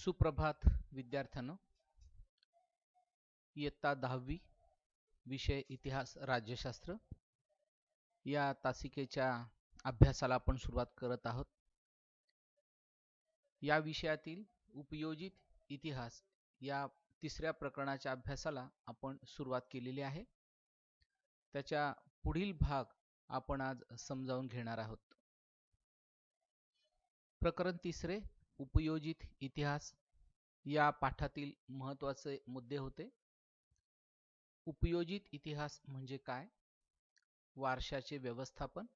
सुप्रभात विद्यार्थ्यांनो. इयत्ता 10वी विषय इतिहास राज्यशास्त्र या तासिकेच्या अभ्यासाला आपण सुरुवात करत आहोत. या विषयातील उपयोजित इतिहास या तिसऱ्या प्रकरणाच्या अभ्यासाला आपण सुरुवात केलेली आहे. त्याच्या पुढील भाग आपण आज समजावून घेणार आहोत. प्रकरण तिसरे उपयोजित इतिहास या पाठातील महत्त्वाचे मुद्दे होते. उपयोजित इतिहास म्हणजे काय? वारशाचे व्यवस्थापन,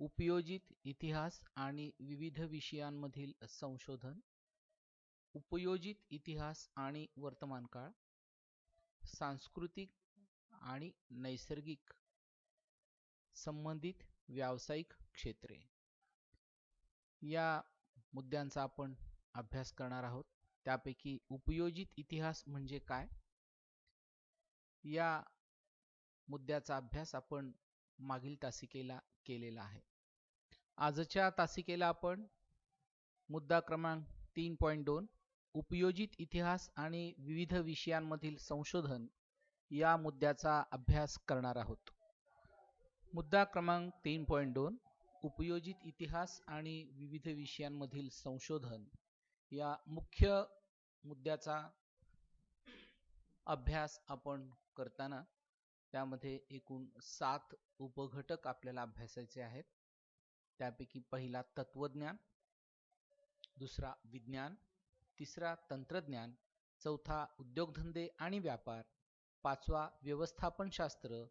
उपयोजित इतिहास आणि विविध विषयांमधील संशोधन, उपयोजित इतिहास आणि वर्तमान काळ, सांस्कृतिक आणि नैसर्गिक संबंधित व्यावसायिक क्षेत्रे या मुद्द्यांचा आपण अभ्यास करणार आहोत. त्यापैकी उपयोजित इतिहास म्हणजे काय या मुद्द्याचा अभ्यास आपण मागील तासिकेला केलेला आहे. आजच्या तासिकेला आपण मुद्दा क्रमांक 3.2 उपयोजित इतिहास आणि विविध विषयांमधील संशोधन या मुद्द्याचा अभ्यास करणार आहोत. मुद्दा क्रमांक 3.2 उपयोजित इतिहास आणि विविध विषयांमधील संशोधन या मुख्य मुद्द्याचा अभ्यास आपण करताना त्यामध्ये एकूण 7 उपघटक आपल्याला अभ्यासायचे आहेत. त्यापैकी पहिला तत्वज्ञान, दुसरा विज्ञान, तिसरा तंत्रज्ञान, चौथा उद्योगधंदे आणि व्यापार, पाचवा व्यवस्थापनशास्त्र,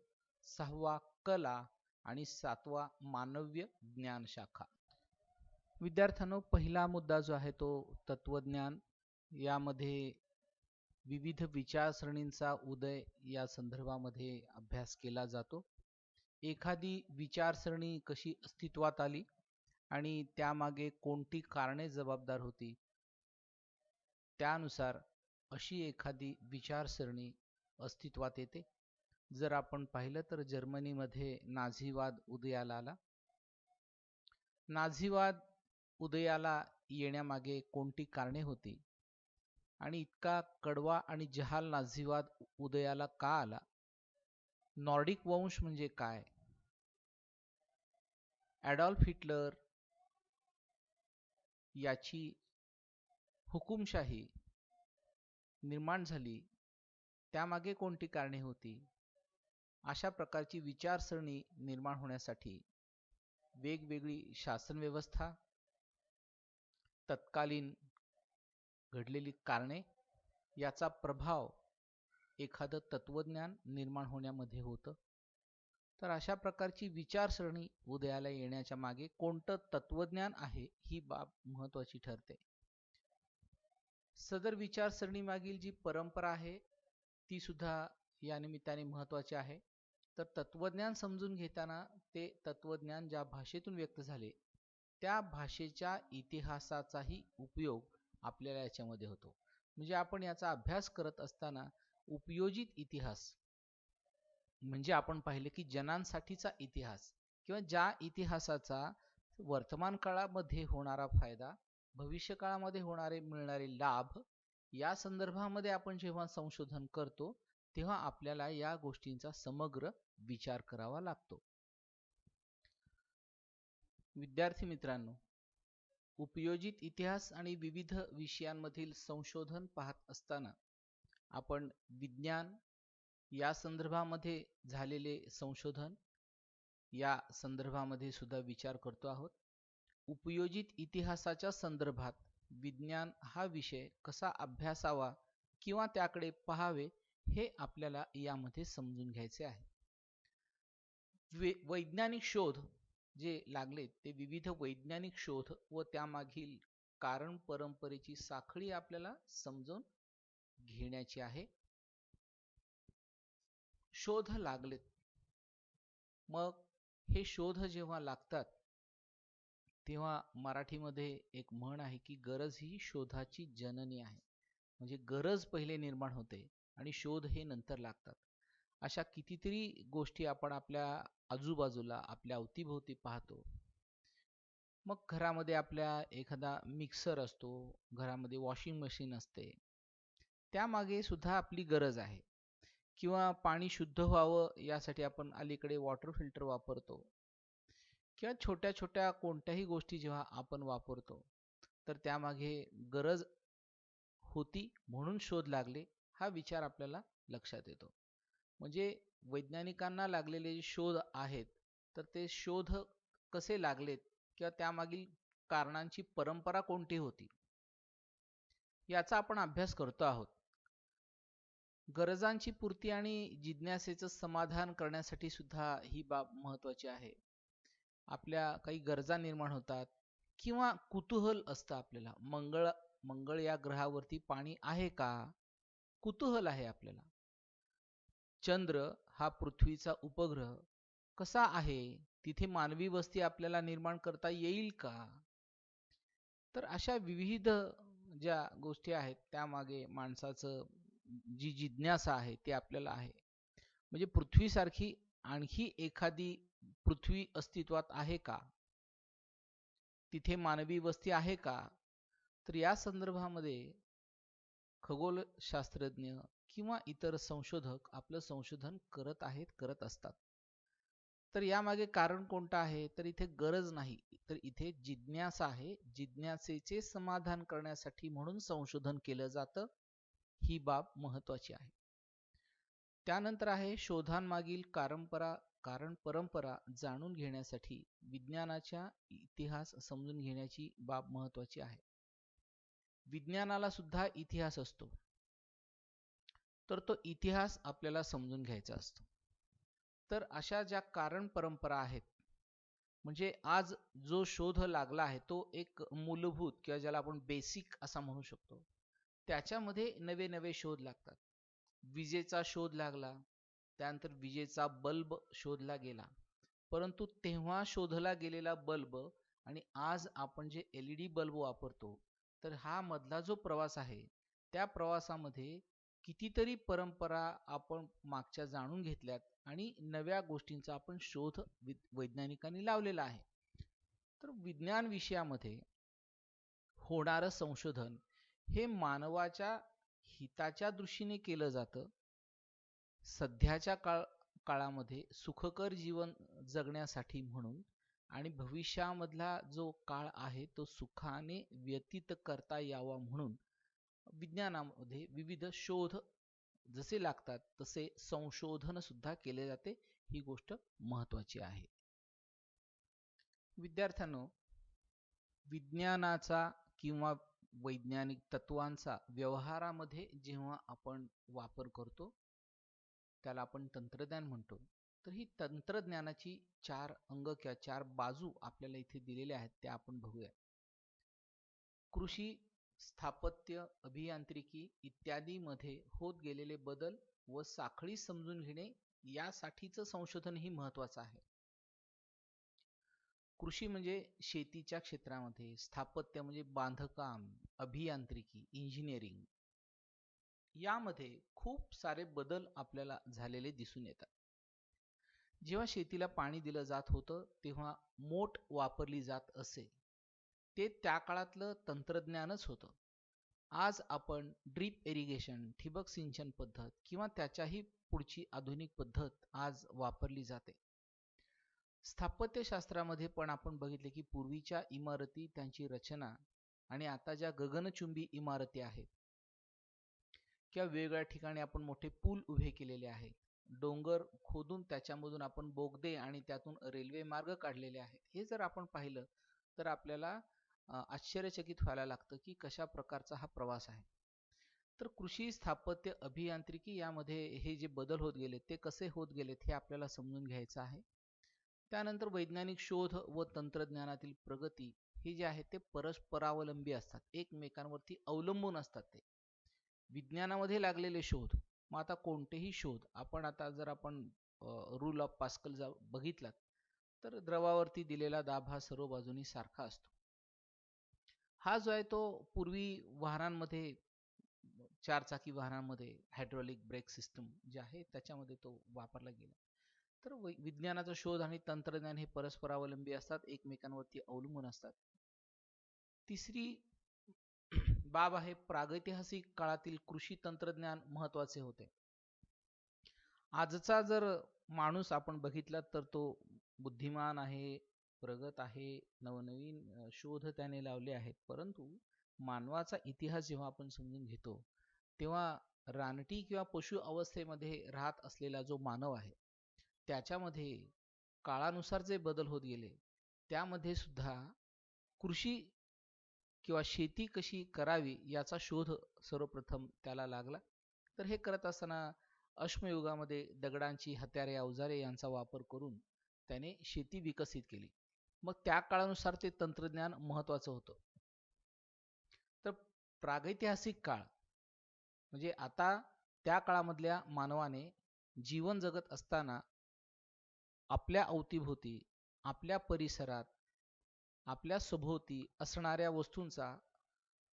सहावा कला आणि सातवा मानव्य ज्ञान शाखा. विद्यार्थ्यांनो, पहिला मुद्दा जो आहे तो तत्वज्ञान. यामध्ये विविध विचारसरणींचा उदय या संदर्भामध्ये अभ्यास केला जातो. एखादी विचारसरणी कशी अस्तित्वात आली आणि त्यामागे कोणती कारणे जबाबदार होती, त्यानुसार अशी एखादी विचारसरणी अस्तित्वात येते. जर आपण पाहिलं तर जर्मनीमध्ये नाझीवाद उदयाला आला. नाझीवाद उदयाला येण्यामागे कोणती कारणे होती आणि इतका कडवा आणि जहाल नाझीवाद उदयाला का आला? नॉर्डिक वंश म्हणजे काय? ॲडॉल्फ हिटलर याची हुकुमशाही निर्माण झाली, त्यामागे कोणती कारणे होती? अशा प्रकारची विचारसरणी निर्माण होण्यासाठी वेगवेगळी शासन व्यवस्था, तत्कालीन घडलेली कारणे याचा प्रभाव एखादं तत्वज्ञान निर्माण होण्यामध्ये होतं. तर अशा प्रकारची विचारसरणी उदयाला येण्याच्या मागे कोणतं तत्वज्ञान आहे ही बाब महत्त्वाची ठरते. सदर विचारसरणी मागील जी परंपरा आहे ती सुद्धा या निमित्ताने महत्त्वाची आहे. तर तत्वज्ञान समजून घेताना ते तत्वज्ञान ज्या भाषेतून व्यक्त झाले त्या भाषेच्या इतिहासाचाही उपयोग आपल्याला याच्यामध्ये होतो. म्हणजे आपण याचा अभ्यास करत असताना उपयोजित इतिहास म्हणजे आपण पाहिले की जनांसाठीचा इतिहास किंवा ज्या इतिहासाचा वर्तमान काळामध्ये होणारा फायदा, भविष्य काळामध्ये मिळणारे लाभ या संदर्भामध्ये आपण जेव्हा संशोधन करतो तेव्हा आपल्याला या गोष्टींचा समग्र विचार करावा लागतो. विद्यार्थी मित्रांनो, उपयोजित इतिहास आणि विविध विषयांमधील संशोधन पाहत असताना आपण विज्ञान या संदर्भामध्ये झालेले संशोधन या संदर्भामध्ये सुद्धा विचार करतो आहोत. उपयोजित इतिहासाच्या संदर्भात विज्ञान हा विषय कसा अभ्यासावा किंवा त्याकडे पाहावे हे आपल्याला यामध्ये समजून घ्यायचे आहे. वैज्ञानिक शोध जे लागले ते विविध वैज्ञानिक शोध व त्यामागील कारण परंपरेची साखळी आपल्याला समजून घेण्याची आहे. शोध लागलेत, मग हे शोध जेव्हा लागतात तेव्हा मराठीमध्ये एक म्हण आहे की गरज ही शोधाची जननी आहे. म्हणजे गरज पहिले निर्माण होते आणि शोध हे नंतर लागतात. अशा कितीतरी गोष्टी आपण आपल्या आजूबाजूला आपल्या अवतीभोवती पाहतो. मग घरामध्ये आपल्या एखादा मिक्सर असतो, घरामध्ये वॉशिंग मशीन असते, त्यामागे सुद्धा आपली गरज आहे. किंवा पाणी शुद्ध व्हावं यासाठी आपण अलीकडे वॉटर फिल्टर वापरतो. किंवा छोट्या छोट्या कोणत्याही गोष्टी जेव्हा आपण वापरतो, तर त्यामागे गरज होती म्हणून शोध लागले, हा विचार आपल्याला लक्षात येतो. म्हणजे वैज्ञानिकांना लागलेले जे शोध आहेत, तर ते शोध कसे लागलेत किंवा त्यामागील कारणांची परंपरा कोणती होती, याचा आपण अभ्यास करतो आहोत. गरजांची पूर्ती आणि जिज्ञासेचं समाधान करण्यासाठी सुद्धा ही बाब महत्त्वाची आहे. आपल्या काही गरजा निर्माण होतात किंवा कुतूहल असतं आपल्याला. मंगळ मंगळ या ग्रहावरती पाणी आहे का? कुतूहल आहे आपल्याला. चंद्र हा पृथ्वीचा उपग्रह कसा आहे? तिथे मानवी वस्ती आपल्याला निर्माण करता येईल का? तर अशा विविध ज्या गोष्टी आहेत त्यामागे माणसाचं जी जिज्ञासा आहे ते आपल्याला आहे. म्हणजे पृथ्वीसारखी आणखी एखादी पृथ्वी अस्तित्वात आहे का? तिथे मानवी वस्ती आहे का? तर या संदर्भामध्ये खगोलशास्त्रज्ञ किंवा इतर संशोधक आपलं संशोधन करत आहेत, करत असतात. तर यामागे कारण कोणतं आहे? तर इथे गरज नाही, तर इथे जिज्ञासा आहे. जिज्ञासेचे समाधान करण्यासाठी म्हणून संशोधन केलं जातं. ही बाब महत्त्वाची आहे. त्यानंतर आहे शोधांमागील कारण परंपरा जाणून घेण्यासाठी विज्ञानाच्या इतिहास समजून घेण्याची बाब महत्त्वाची आहे. विज्ञानाला सुद्धा इतिहास असतो, तर तो इतिहास आपल्याला समजून घ्यायचा असतो. तर अशा ज्या कारण परंपरा आहेत, म्हणजे आज जो शोध लागला आहे तो एक मूलभूत किंवा ज्याला आपण बेसिक असा म्हणू शकतो, त्याच्यामध्ये नवे नवे शोध लागतात. विजेचा शोध लागला, त्यानंतर विजेचा बल्ब शोधला गेला, परंतु तेव्हा शोधला गेलेला बल्ब आणि आज आपण जे LED बल्ब वापरतो, तर हा मधला जो प्रवास आहे त्या प्रवासामध्ये कितीतरी परंपरा आपण मागच्या जाणून घेतल्यात आणि नव्या गोष्टींचा आपण शोध वैज्ञानिकांनी लावलेला आहे. तर विज्ञान विषयामध्ये होणारं संशोधन हे मानवाच्या हिताच्या दृष्टीने केलं जातं. सध्याच्या काळामध्ये सुखकर जीवन जगण्यासाठी म्हणून आणि भविष्यामधला जो काळ आहे तो सुखाने व्यतीत करता यावा म्हणून विज्ञानामध्ये विविध शोध जसे लागतात तसे संशोधन सुद्धा केले जाते. ही गोष्ट महत्त्वाची आहे. विद्यार्थ्यांनो, विज्ञानाचा किंवा वैज्ञानिक तत्वांचा व्यवहारामध्ये जेव्हा आपण वापर करतो त्याला आपण तंत्रज्ञान म्हणतो. तर ही तंत्रज्ञानाची 4 अंग किंवा 4 बाजू आपल्याला इथे दिलेल्या आहेत, त्या आपण बघूया. कृषी, स्थापत्य, अभियांत्रिकी इत्यादीमध्ये होत गेलेले बदल व साखळी समजून घेणे यासाठीचं संशोधन ही महत्त्वाचं आहे. कृषी म्हणजे शेतीच्या क्षेत्रामध्ये, स्थापत्य म्हणजे बांधकाम, अभियांत्रिकी, इंजिनिअरिंग यामध्ये खूप सारे बदल आपल्याला झालेले दिसून येतात. जेव्हा शेतीला पाणी दिलं जात होतं तेव्हा मोट वापरली जात असे, ते त्या काळातलं तंत्रज्ञानच होतं. आज आपण ड्रीप इरिगेशन, ठिबक सिंचन पद्धत किंवा त्याच्याही पुढची आधुनिक पद्धत आज वापरली जाते. स्थापत्यशास्त्रामध्ये पण आपण बघितले की पूर्वीच्या इमारती, त्यांची रचना आणि आता ज्या गगनचुंबी इमारती आहेत किंवा वेगवेगळ्या ठिकाणी आपण मोठे पूल उभे केलेले आहेत, डोंगर खोदून त्याच्यामधून आपण बोगदे आणि त्यातून रेल्वे मार्ग काढलेले आहेत, हे जर आपण पाहिलं तर आपल्याला आश्चर्यचकित व्हायला लागतं की कशा प्रकारचा हा प्रवास आहे. तर कृषी, स्थापत्य, अभियांत्रिकी यामध्ये हे जे बदल होत गेले ते कसे होत गेलेत हे आपल्याला समजून घ्यायचं आहे. त्यानंतर वैज्ञानिक शोध व तंत्रज्ञानातील प्रगती हे जे आहे ते परस्परावलंबी असतात, एकमेकांवरती अवलंबून असतात. ते विज्ञानामध्ये लागलेले शोध, मग आता कोणतेही शोध आपण आता जर आपण रूल ऑफ पास्कल बघितलात तर द्रवावरती दिलेला दाब हा सर्व बाजूनी सारखा असतो. हा जो आहे तो पूर्वी वाहनांमध्ये, चारचाकी वाहनांमध्ये हायड्रॉलिक ब्रेक सिस्टम जे आहे त्याच्यामध्ये तो वापरला गेला. तर विज्ञानाचा शोध आणि तंत्रज्ञान हे परस्परावलंबी असतात, एकमेकांवरती अवलंबून असतात. तिसरी बाब आहे, प्रागैतिहासिक काळातील कृषी तंत्रज्ञान महत्वाचे होते. आजचा जर माणूस आपण बघितला तर तो बुद्धिमान आहे, प्रगत आहे, नवनवीन शोध त्याने लावले आहेत. परंतु मानवाचा इतिहास जेव्हा आपण समजून घेतो, तेव्हा रानटी किंवा पशु अवस्थेमध्ये राहत असलेला जो मानव आहे, त्याच्यामध्ये काळानुसार जे बदल होत गेले, त्यामध्ये सुद्धा कृषी किंवा शेती कशी करावी याचा शोध सर्वप्रथम त्याला लागला. तर हे करत असताना अश्मयुगामध्ये दगडांची हत्यारे, अवजारे यांचा वापर करून त्याने शेती विकसित केली. मग त्या काळानुसार ते तंत्रज्ञान महत्वाचं होतं. तर प्रागैतिहासिक काळ म्हणजे आता त्या काळामधल्या मानवाने जीवन जगत असताना आपल्या अवतीभोवती, आपल्या परिसरात, आपल्या सभोवती असणाऱ्या वस्तूंचा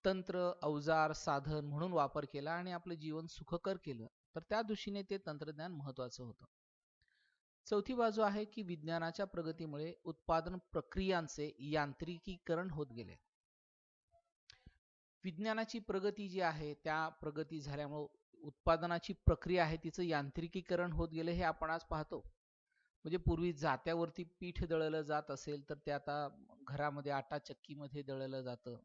तंत्र, अवजार, साधन म्हणून वापर केला आणि आपलं जीवन सुखकर केलं. तर त्या दृष्टीने ते तंत्रज्ञान महत्वाचं होतं. चौथी बाजू आहे की विज्ञानाच्या प्रगतीमुळे उत्पादन प्रक्रियांचे यांत्रिकीकरण होत गेले. विज्ञानाची प्रगती जी आहे, त्या प्रगती झाल्यामुळे उत्पादनाची प्रक्रिया आहे तिचं यांत्रिकीकरण होत गेले, हे आपण आज पाहतो. म्हणजे पूर्वी जात्यावरती पीठ दळलं जात असेल तर ते आता घरामध्ये आटा चक्कीमध्ये दळलं जातं.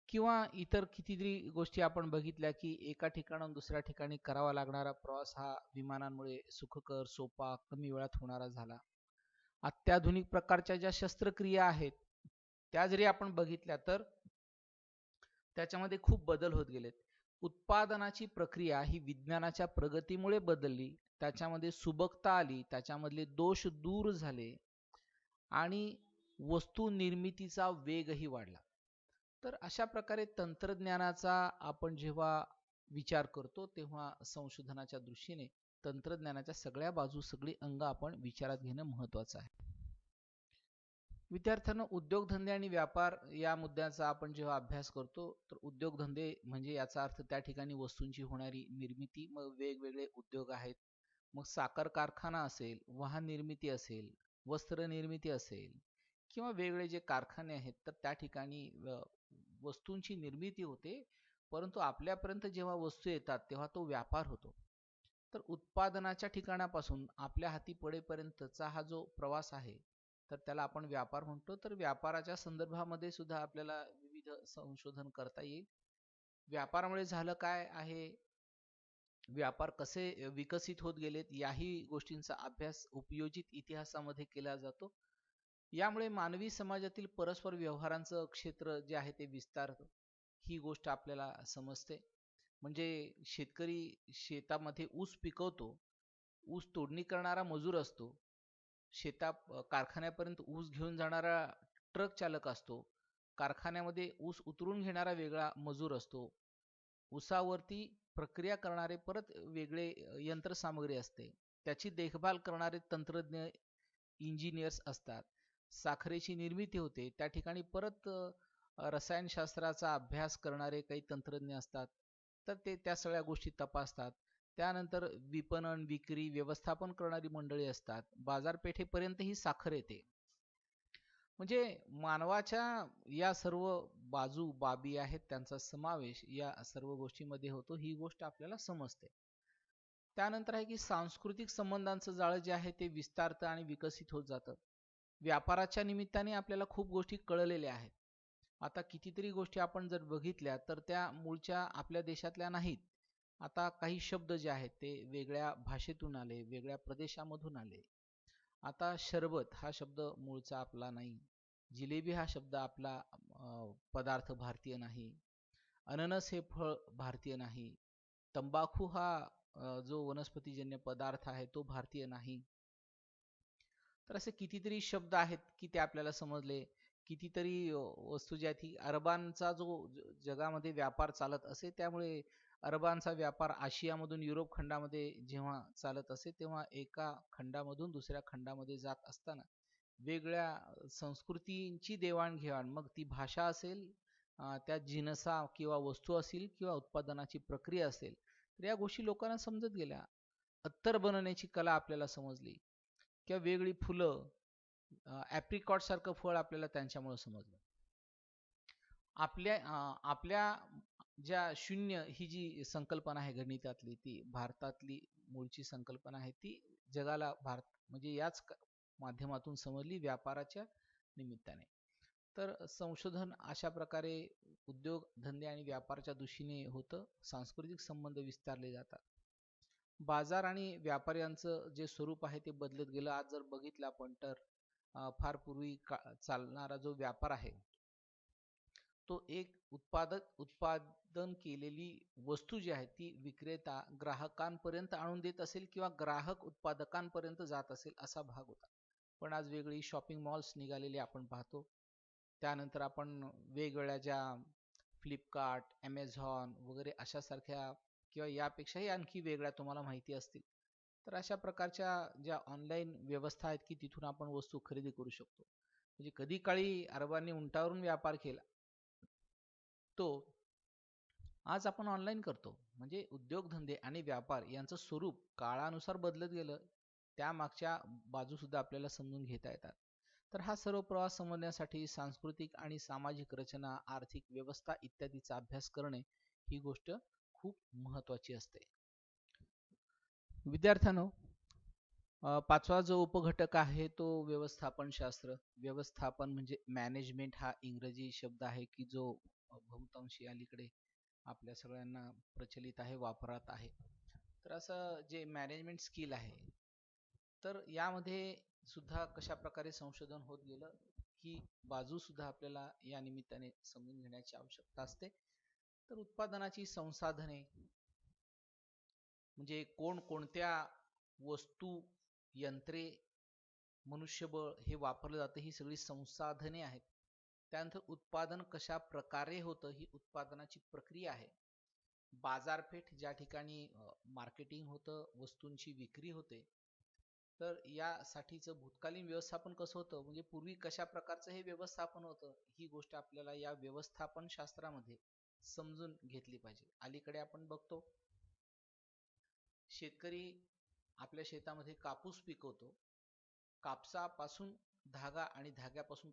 किंवा इतर कितीतरी गोष्टी आपण बघितल्या की एका ठिकाणाहून दुसऱ्या ठिकाणी करावा लागणारा प्रवास हा विमानांमुळे सुखकर, सोपा, कमी वेळात होणारा झाला. अत्याधुनिक प्रकारच्या ज्या शस्त्रक्रिया आहेत त्या जरी आपण बघितल्या तर त्याच्यामध्ये खूप बदल होत गेलेत. उत्पादनाची प्रक्रिया ही विज्ञानाच्या प्रगतीमुळे बदलली, त्याच्यामध्ये सुबकता आली, त्याच्यामधले दोष दूर झाले आणि वस्तू निर्मितीचा वेगही वाढला. तर अशा प्रकारे तंत्रज्ञानाचा आपण जेव्हा विचार करतो तेव्हा संशोधनाच्या दृष्टीने तंत्रज्ञानाच्या सगळ्या बाजू, सगळी अंग आपण विचारात घेणं महत्वाचं आहे. विद्यार्थ्यांना उद्योगधंदे आणि व्यापार या मुद्द्याचा आपण जेव्हा अभ्यास करतो तर उद्योगधंदे म्हणजे याचा अर्थ त्या ठिकाणी वस्तूंची होणारी निर्मिती. मग वेगवेगळे उद्योग आहेत. मग साखर कारखाना असेल, वाहन निर्मिती असेल, वस्त्र निर्मिती असेल किंवा वेगवेगळे जे कारखाने आहेत तर त्या ठिकाणी वस्तूंची निर्मिती होते. परंतु आपल्यापर्यंत जेव्हा वस्तू येतात तेव्हा तो व्यापार होतो. तर उत्पादनाच्या ठिकाणापासून आपल्या हाती पडेपर्यंतचा हा जो प्रवास आहे तर त्याला आपण व्यापार म्हणतो. तर व्यापाराच्या संदर्भामध्ये सुद्धा आपल्याला विविध संशोधन करता येईल. व्यापारामुळे झालं काय आहे, व्यापार कसे विकसित होत गेलेत याही गोष्टींचा अभ्यास उपयोजित इतिहासामध्ये केला जातो. यामुळे मानवी समाजातील परस्पर व्यवहारांचं क्षेत्र जे आहे ते विस्तारतं, ही गोष्ट आपल्याला समजते. म्हणजे शेतकरी शेतामध्ये ऊस पिकवतो, ऊस तोडणी करणारा मजूर असतो, कारखान्यापर्यंत ऊस घेऊन जाणारा ट्रक चालक असतो, कारखान्यामध्ये ऊस उतरून घेणारा वेगळा मजूर असतो, ऊसावरती प्रक्रिया करणारे परत वेगळे यंत्रसामग्री असते, त्याची देखभाल करणारे तंत्रज्ञ इंजिनियर्स असतात. साखरेची निर्मिती होते त्या ठिकाणी परत रसायनशास्त्राचा अभ्यास करणारे काही तंत्रज्ञ असतात. तर ते त्या सगळ्या गोष्टी तपासतात. त्यानंतर विपणन, विक्री, व्यवस्थापन करणारी मंडळी असतात. बाजारपेठेपर्यंत ही साखर येते. म्हणजे मानवाच्या या सर्व बाबी आहेत त्यांचा समावेश या सर्व गोष्टींमध्ये होतो, ही गोष्ट आपल्याला समजते. त्यानंतर आहे की सांस्कृतिक संबंधांचं जाळं जे आहे ते विस्तारतं आणि विकसित होत जातं. व्यापाराच्या निमित्ताने आपल्याला खूप गोष्टी कळलेल्या आहेत. आता कितीतरी गोष्टी आपण जर बघितल्या तर त्या मूळच्या आपल्या देशातल्या नाहीत. आता काही शब्द जे आहेत ते वेगळ्या भाषेतून आले, वेगळ्या प्रदेशामधून आले. आता शरबत हा शब्द मूळचा आपला नाही, जिलेबी हा शब्द आपला पदार्थ भारतीय नाही, अननस हे फळ भारतीय नाही, तंबाखू हा जो वनस्पतीजन्य पदार्थ आहे तो भारतीय नाही. तर असे कितीतरी शब्द आहेत की ते आपल्याला समजले. कितीतरी वस्तू ज्या आहेत अरबांचा जो जगामध्ये व्यापार चालत असे, त्यामुळे अरबांचा व्यापार आशियामधून युरोप खंडामध्ये जेव्हा चालत असे तेव्हा एका खंडामधून दुसऱ्या खंडामध्ये जात असताना वेगळ्या संस्कृतींची देवाणघेवाण, मग ती भाषा असेल, त्या जिनसा किंवा वस्तू असतील किंवा उत्पादनाची प्रक्रिया असेल, तर या गोष्टी लोकांना समजत गेल्या. अत्तर बनवण्याची कला आपल्याला समजली किंवा वेगळी फुलं, ॲप्रिकॉट सारखं फळ आपल्याला त्यांच्यामुळे समजलं. आपल्या ज्या शून्य ही जी संकल्पना आहे गणितातली, ती भारतातली मूळची संकल्पना आहे, ती जगाला भारत म्हणजे याच माध्यमातून समजली व्यापाराच्या निमित्ताने. तर संशोधन अशा प्रकारे उद्योग धंदे आणि व्यापाराच्या दिशेने होतं. सांस्कृतिक संबंध विस्तारले जातात. बाजार आणि व्यापाऱ्यांचं जे स्वरूप आहे ते बदलत गेलं. आज जर बघितलं आपण तर फार पूर्वी चालणारा जो व्यापार आहे तो एक उत्पादन केलेली वस्तू जी आहे ती विक्रेता ग्राहकांपर्यंत आणून देत असेल किंवा ग्राहक उत्पादकांपर्यंत जात असेल असा भाग होता. पण आज वेगळी शॉपिंग मॉल्स निघालेले आपण पाहतो. त्यानंतर आपण वेगवेगळ्या ज्या फ्लिपकार्ट, ॲमेझॉन वगैरे अशा सारख्या किंवा यापेक्षाही आणखी वेगळ्या तुम्हाला माहिती असतील. तर अशा प्रकारच्या ज्या ऑनलाईन व्यवस्था आहेत की तिथून आपण वस्तू खरेदी करू शकतो. म्हणजे कधी काळी अरबांनी उंटावरून व्यापार केला तो आज आपण ऑनलाईन करतो. म्हणजे उद्योगधंदे आणि व्यापार यांचं स्वरूप काळानुसार बदलत गेलं. त्यामागच्या बाजू सुद्धा आपल्याला समजून घेता येतात. तर हा सर्व प्रवास समजण्यासाठी सांस्कृतिक आणि सामाजिक रचना, आर्थिक व्यवस्था इत्यादीचा अभ्यास करणे ही गोष्ट खूप महत्त्वाची असते. विद्यार्थ्यांनो, पाचवा जो उपघटक आहे तो व्यवस्थापन शास्त्र. व्यवस्थापन म्हणजे मॅनेजमेंट हा इंग्रजी शब्द आहे की जो बहुतांशी अलीकडे आपल्या सगळ्यांना प्रचलित आहे, वापरात आहे. तर असं जे मॅनेजमेंट स्किल आहे, तर यामध्ये सुद्धा कशा प्रकारे संशोधन होत गेलं ही बाजू सुद्धा आपल्याला या निमित्ताने समजून घेण्याची आवश्यकता असते. तर उत्पादनाची संसाधने म्हणजे कोणत्या वस्तू, यंत्रे, मनुष्यबळ हे वापरलं जातं ही सगळी संसाधने आहेत. त्यानंतर उत्पादन कशा प्रकारे होतं ही उत्पादनाची प्रक्रिया आहे. बाजारपेठ ज्या ठिकाणी मार्केटिंग होतं, वस्तूंची विक्री होते. तर यासाठीचं भूतकालीन व्यवस्थापन कसं होतं म्हणजे पूर्वी कशा प्रकारचं हे व्यवस्थापन होतं ही गोष्ट आपल्याला या व्यवस्थापन शास्त्रामध्ये समजून घेतली पाहिजे. अलीकडे आपण बघतो शेतकरी आपल्या शेतामध्ये कापूस पिकवतो. कापसापासून धागा आणि धाग्यापासून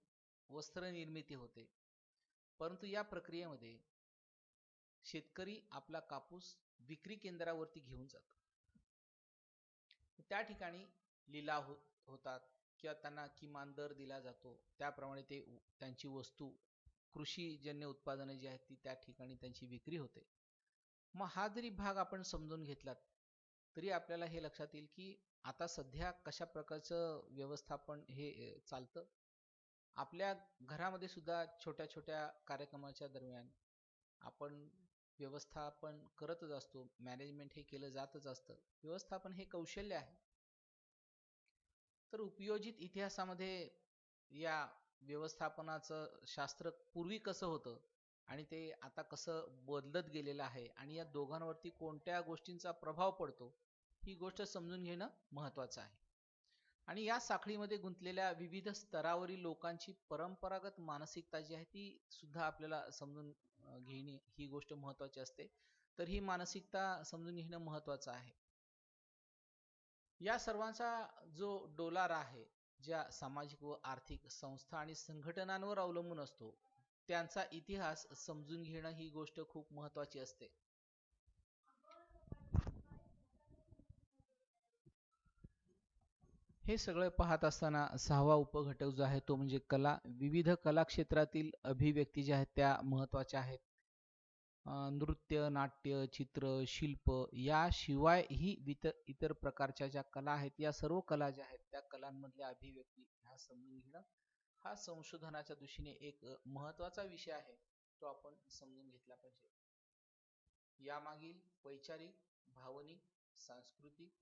वस्त्र निर्मिती होते. परंतु या प्रक्रियेमध्ये शेतकरी आपला कापूस विक्री केंद्रावरती घेऊन जातो. त्या ठिकाणी लिलाव होतात किंवा त्यांना किमान दर दिला जातो. त्याप्रमाणे ते त्यांची वस्तू कृषीजन्य उत्पादने जी आहेत ती त्या ठिकाणी त्यांची विक्री होते. मग हा जरी भाग आपण समजून घेतलात तरी आपल्याला हे लक्षात येईल की आता सध्या कशा प्रकारचं व्यवस्थापन हे चालतं. आपल्या घरामध्ये सुद्धा छोट्या छोट्या कार्यक्रमाच्या दरम्यान आपण व्यवस्थापन करतच असतो. मॅनेजमेंट हे केलं जातच असतं. व्यवस्थापन हे कौशल्य आहे. तर उपयोजित इतिहासामध्ये या व्यवस्थापनाचं शास्त्र पूर्वी कसं होतं आणि ते आता कसं बदलत गेलेलं आहे आणि या दोघांवरती कोणत्या गोष्टींचा प्रभाव पडतो ही गोष्ट समजून घेणं महत्त्वाचं आहे. आणि या साखळीमध्ये गुंतलेल्या विविध स्तरावरील लोकांची परंपरागत मानसिकता जी आहे ती सुद्धा आपल्याला समजून घेणे ही गोष्ट महत्त्वाची असते. तर ही मानसिकता समजून घेणं महत्त्वाचं आहे. या सर्वांचा जो डोलारा आहे, ज्या सामाजिक व आर्थिक संस्था आणि संघटनांवर अवलंबून असतो, त्यांचा इतिहास समजून घेणं ही गोष्ट खूप महत्त्वाची असते. हे सगळं पाहत असताना सहावा उपघटक जो आहे तो म्हणजे कला. विविध कला क्षेत्रातील अभिव्यक्ती ज्या आहेत त्या महत्त्वाच्या आहेत. नृत्य, नाट्य, चित्र, शिल्प याशिवाय ही इतर प्रकारच्या ज्या कला आहेत या सर्व कला ज्या आहेत त्या कलांमधल्या अभिव्यक्ती ह्या समजून घेणं हा संशोधनाच्या दृष्टीने एक महत्त्वाचा विषय आहे. तो आपण समजून घेतला पाहिजे. यामागील वैचारिक, भावनिक, सांस्कृतिक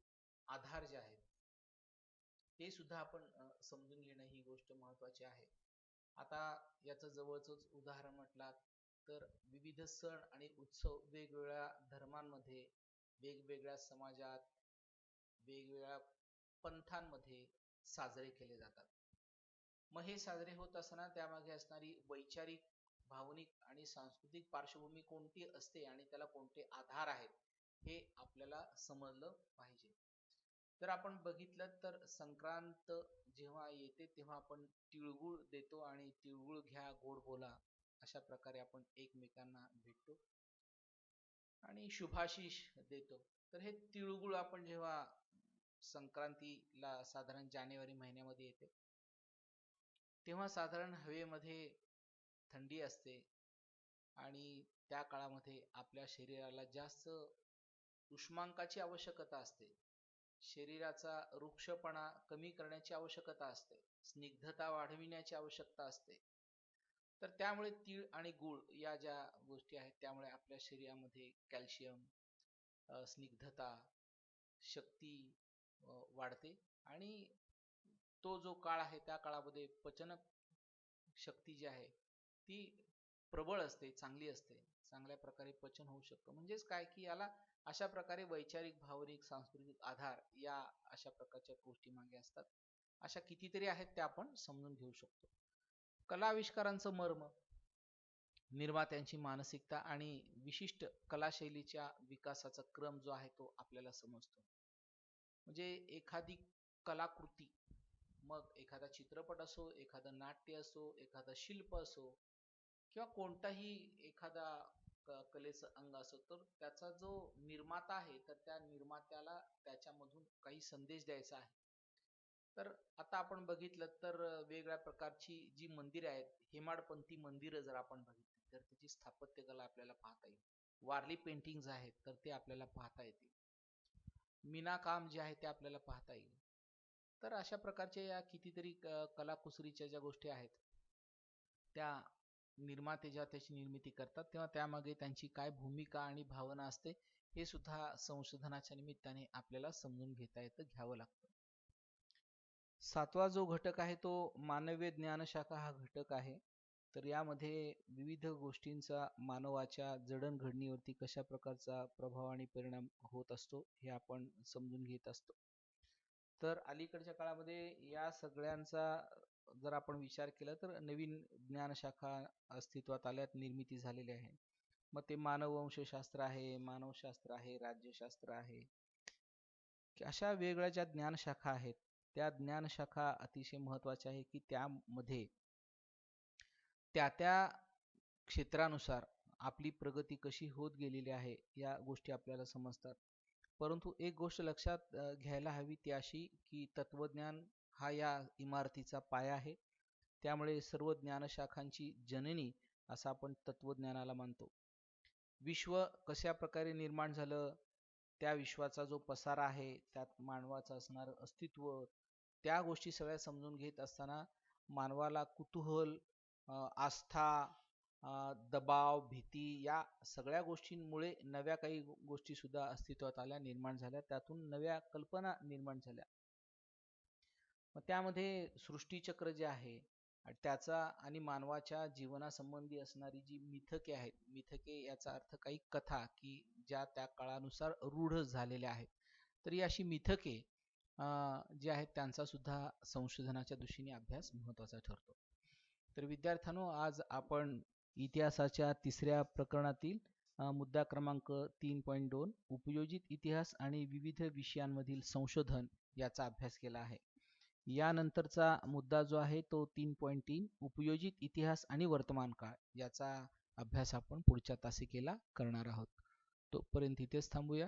आधार जे आहेत ते सुद्धा आपण समजून घेणं ही गोष्ट महत्त्वाची आहे. आता याचं जवळचंच उदाहरण म्हटलं तर विविध सण आणि उत्सव वेगवेगळ्या धर्मांमध्ये, वेगवेगळ्या समाजात, वेगवेगळ्या पंथांमध्ये साजरे केले जातात. मग हे साजरे होत असताना त्यामागे असणारी वैचारिक, भावनिक आणि सांस्कृतिक पार्श्वभूमी कोणती असते आणि त्याला कोणते आधार आहेत हे आपल्याला समजलं पाहिजे. जर आपण बघितलं तर संक्रांत जेव्हा येते तेव्हा आपण तिळगुळ देतो आणि तिळगुळ घ्या गोड बोला अशा प्रकारे आपण एकमेकांना भेटतो आणि शुभाशीष देतो. तर हे तिळगुळ आपण जेव्हा संक्रांतीला साधारण जानेवारी महिन्यामध्ये येते तेव्हा साधारण हवेमध्ये थंडी असते आणि त्या काळामध्ये आपल्या शरीराला जास्त उष्मांकाची आवश्यकता असते. शरीराचा वृक्षपणा कमी करण्याची आवश्यकता असते. स्निग्धता वाढविण्याची आवश्यकता असते. तर त्यामुळे तीळ आणि गूळ या ज्या गोष्टी आहेत त्यामुळे आपल्या शरीरामध्ये कॅल्शियम, स्निग्धता, शक्ती वाढते आणि तो जो काळ आहे त्या काळामध्ये पचन शक्ती जी आहे ती प्रबळ असते, चांगली असते. चांगल्या प्रकारे पचन होऊ शकतं. म्हणजेच काय की याला अशा प्रकारे वैचारिक, भावनिक, सांस्कृतिक आधार या अशा प्रकारच्या गोष्टी मागे असतात. अशा कितीतरी आहेत त्या आपण समजून घेऊ शकतो. कला आविष्कारांचं मर्म, निर्मात्यांची मानसिकता आणि विशिष्ट कलाशैलीच्या विकासाचा क्रम जो आहे तो आपल्याला समजतो. म्हणजे एखादी कलाकृती, मग एखादा चित्रपट असो, एखादं नाट्य असो, एखादं शिल्प असो किंवा कोणताही एखादा कलेचं अंग असो, तर त्याचा जो निर्माता आहे तर त्या निर्मात्याला त्याच्यामधून काही संदेश द्यायचा आहे. तर आता आपण बघितलं तर वेगवेगळ्या प्रकारची जी मंदिरे आहेत, हेमाडपंथी मंदिरं जर आपण बघितली तर त्याची स्थापत्यकला आपल्याला पाहता येईल. वारली पेंटिंग्ज आहेत तर ते आपल्याला पाहता येतील. मीना काम जे आहे ते आपल्याला पाहता येईल. तर अशा प्रकारच्या या कितीतरी कलाकुसरीच्या ज्या गोष्टी आहेत त्या निर्माते जेव्हा त्याची निर्मिती करतात तेव्हा त्यामागे त्यांची काय भूमिका आणि भावना असते हे सुद्धा संशोधनाच्या निमित्ताने आपल्याला समजून घेता येतं, घ्यावं लागतं. सातवा जो घटक आहे तो मानवीय ज्ञानशाखा हा घटक आहे. तर यामध्ये विविध गोष्टींचा मानवाच्या जडणघडणीवरती कशा प्रकारचा प्रभाव आणि परिणाम होत असतो हे आपण समजून घेत असतो. तर अलीकडच्या काळामध्ये या सगळ्यांचा जर आपण विचार केला तर नवीन ज्ञानशाखा अस्तित्वात आल्यात, निर्मिती झालेली आहे. मग ते मानववंशशास्त्र आहे, मानवशास्त्र आहे, राज्यशास्त्र आहे. अशा वेगवेगळ्या ज्या ज्ञानशाखा आहेत त्या ज्ञानशाखा अतिशय महत्त्वाच्या आहे की त्यामध्ये त्या त्या क्षेत्रानुसार आपली प्रगती कशी होत गेलेली आहे या गोष्टी आपल्याला समजतात. परंतु एक गोष्ट लक्षात घ्यायला हवी ती अशी की तत्वज्ञान हा या इमारतीचा पाया आहे. त्यामुळे सर्व ज्ञानशाखांची जननी असं आपण तत्वज्ञानाला मानतो. विश्व कशा प्रकारे निर्माण झालं, त्या विश्वाचा जो पसारा आहे, त्यात मानवाचं असणारं अस्तित्व, त्या गोष्टी सगळ्या समजून घेत असताना मानवाला कुतूहल, आस्था, दबाव, भीती या सगळ्या गोष्टींमुळे नव्या काही गोष्टी सुद्धा अस्तित्वात आल्या, निर्माण झाल्या. त्यातून नव्या कल्पना निर्माण झाल्या. मग त्यामध्ये सृष्टीचक्र जे आहे त्याचा आणि मानवाच्या जीवनासंबंधी असणारी जी मिथके आहेत, मिथके याचा अर्थ काही कथा की ज्या त्या काळानुसार रूढ झालेल्या आहेत. तर ही अशी मिथके जे आहेत त्यांचा सुद्धा संशोधनाच्या दृष्टीने अभ्यास महत्त्वाचा ठरतो. तर विद्यार्थ्यांनो, आज आपण इतिहासाच्या तिसऱ्या प्रकरणातील मुद्दा क्रमांक 3.2 उपयोजित इतिहास आणि विविध विषयांमधील संशोधन याचा अभ्यास केला आहे. यानंतरचा मुद्दा जो आहे तो 3.3 उपयोजित इतिहास आणि वर्तमान काळ याचा अभ्यास आपण पुढच्या तासिकेला करणार आहोत. तोपर्यंत इथेच थांबूया.